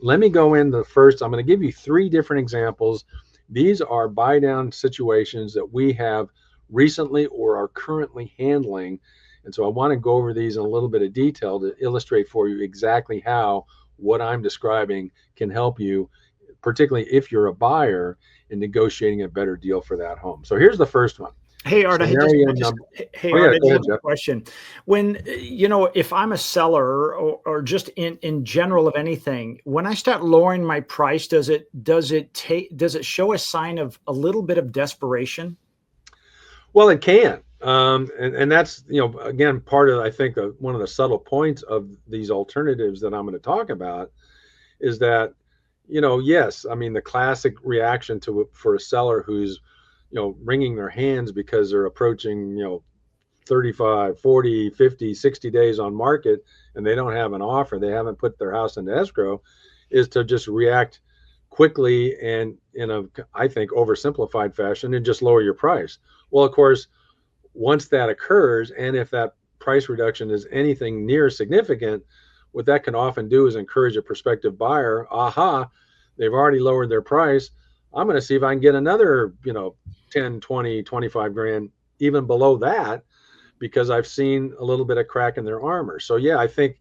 Let me go in the first. I'm going to give you three different examples. These are buy down situations that we have recently or are currently handling. And so I want to go over these in a little bit of detail to illustrate for you exactly how what I'm describing can help you, particularly if you're a buyer, in negotiating a better deal for that home. So here's the first one. Hey Art, Scenario number. hey Oh yeah, Art, I go just ahead, have a Jeff. question. When if I'm a seller or just in general of anything, when I start lowering my price, does it show a sign of a little bit of desperation? Well, it can. And that's, again, part of, I think, one of the subtle points of these alternatives that I'm going to talk about is that, yes, I mean, the classic reaction for a seller who's, wringing their hands because they're approaching, 35, 40, 50, 60 days on market and they don't have an offer, they haven't put their house into escrow, is to just react quickly and in a, I think, oversimplified fashion and just lower your price. Well, of course, once that occurs, and if that price reduction is anything near significant, what that can often do is encourage a prospective buyer, aha, they've already lowered their price. I'm going to see if I can get another, 10, 20, 25 grand even below that because I've seen a little bit of crack in their armor. So yeah, I think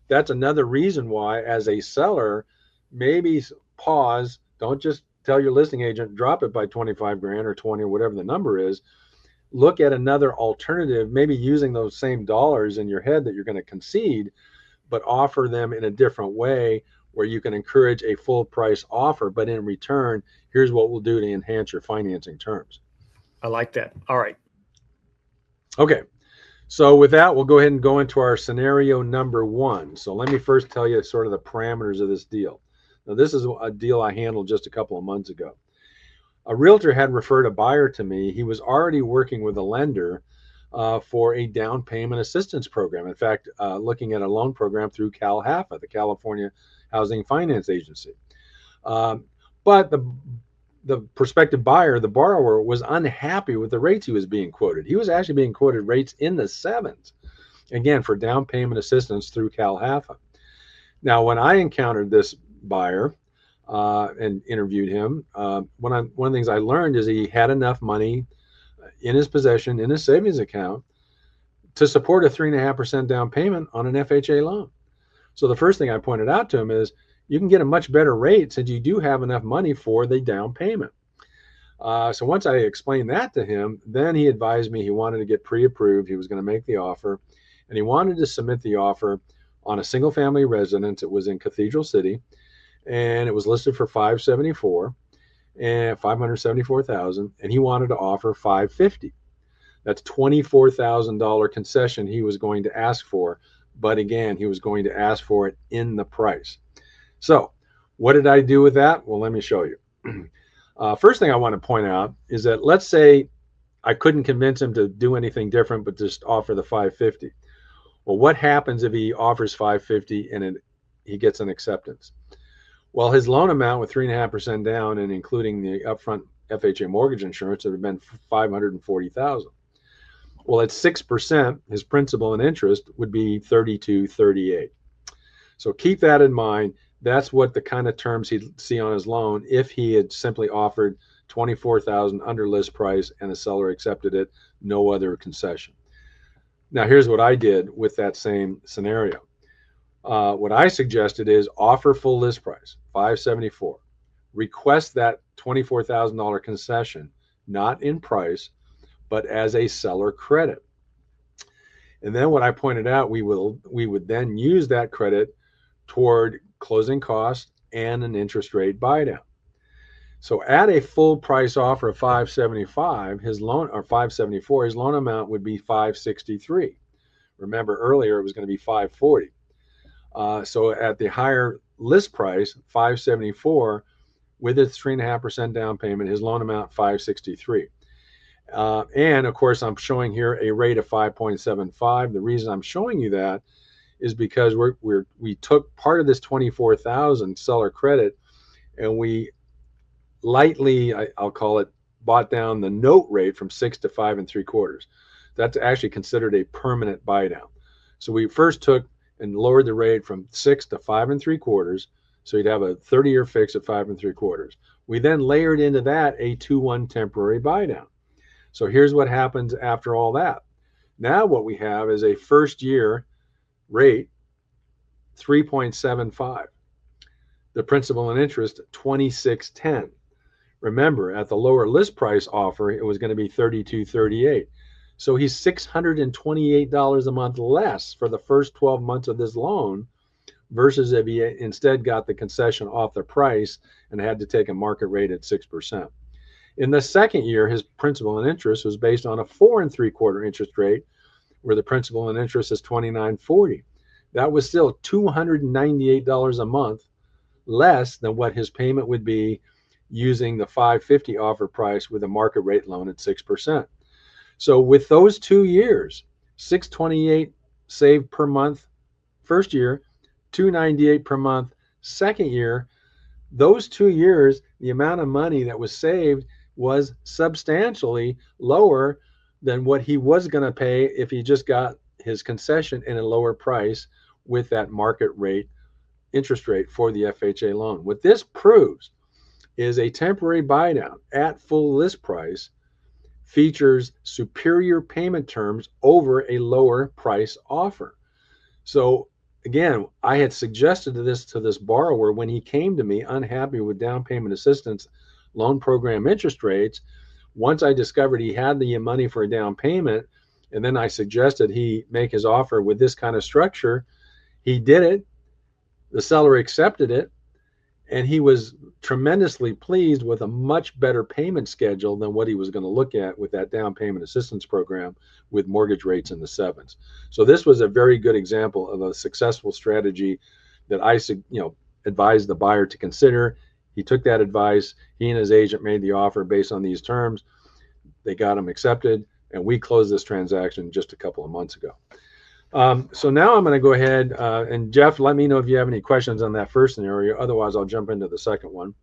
that's another reason why as a seller, maybe pause, don't just tell your listing agent, drop it by 25 grand or 20 or whatever the number is. Look at another alternative, maybe using those same dollars in your head that you're going to concede, but offer them in a different way where you can encourage a full price offer. But in return, here's what we'll do to enhance your financing terms. I like that. All right. Okay. So with that, we'll go ahead and go into our scenario number one. So let me first tell you sort of the parameters of this deal. Now, this is a deal I handled just a couple of months ago. A realtor had referred a buyer to me. He was already working with a lender for a down payment assistance program. In fact, looking at a loan program through CalHFA, the California Housing Finance Agency. But the prospective buyer, the borrower, was unhappy with the rates he was being quoted. He was actually being quoted rates in the sevens, again, for down payment assistance through CalHFA. Now, when I encountered this buyer and interviewed him, one of the things I learned is he had enough money in his possession, in his savings account, to support a 3.5% down payment on an FHA loan. So the first thing I pointed out to him is you can get a much better rate since you do have enough money for the down payment. So once I explained that to him, then he advised me he wanted to get pre-approved. He was going to make the offer, and he wanted to submit the offer on a single family residence. It was in Cathedral City, and it was listed for $574 and $574,000, and he wanted to offer $550. That's $24,000 concession he was going to ask for, but again, he was going to ask for it in the price. So what did I do with that? Well, let me show you. First thing I want to point out is that let's say I couldn't convince him to do anything different, but just offer the $550. Well, what happens if he offers $550 and he gets an acceptance? Well, his loan amount with 3.5% down and including the upfront FHA mortgage insurance would have been $540,000. Well, at 6%, his principal and interest would be $3238. So keep that in mind. That's what the kind of terms he'd see on his loan if he had simply offered $24,000 under list price and the seller accepted it, no other concession. Now, here's what I did with that same scenario. What I suggested is offer full list price, $574. Request that $24,000 concession, not in price, but as a seller credit. And then what I pointed out, we would then use that credit toward closing costs and an interest rate buy down. So at a full price offer of $575, his loan, or $574, his loan amount would be $563. Remember earlier it was going to be $540. So at the higher list price, $574, with its 3.5% down payment, his loan amount $563. And of course, I'm showing here a rate of 5.75. The reason I'm showing you that is because we took part of this 24,000 seller credit and we lightly, I'll call it, bought down the note rate from 6 to 5.75. That's actually considered a permanent buy down. So we first took and lowered the rate from 6 to 5.75. So you'd have a 30-year fix at 5 3/4. We then layered into that a 2-1 temporary buy down. So here's what happens after all that. Now what we have is a first year rate 3.75. The principal and interest 26.10. Remember, at the lower list price offer, it was going to be 32.38. So he's $628 a month less for the first 12 months of this loan versus if he instead got the concession off the price and had to take a market rate at 6%. In the second year, his principal and interest was based on a 4 3/4 interest rate, where the principal and interest is $29.40. That was still $298 a month less than what his payment would be using the $550 offer price with a market rate loan at 6%. So with those 2 years, $628 saved per month first year, $298 per month second year, those 2 years, the amount of money that was saved was substantially lower than what he was going to pay if he just got his concession in a lower price with that market rate interest rate for the FHA loan. What this proves is a temporary buy down at full list price features superior payment terms over a lower price offer. So again, I had suggested this to this borrower when he came to me unhappy with down payment assistance loan program interest rates. Once I discovered he had the money for a down payment, and then I suggested he make his offer with this kind of structure, he did it. The seller accepted it, and he was tremendously pleased with a much better payment schedule than what he was going to look at with that down payment assistance program with mortgage rates in the 7s. So this was a very good example of a successful strategy that I advised the buyer to consider. He took that advice. He and his agent made the offer based on these terms. They got them accepted, and we closed this transaction just a couple of months ago. So now I'm going to go ahead and Jeff, let me know if you have any questions on that first scenario. Otherwise, I'll jump into the second one.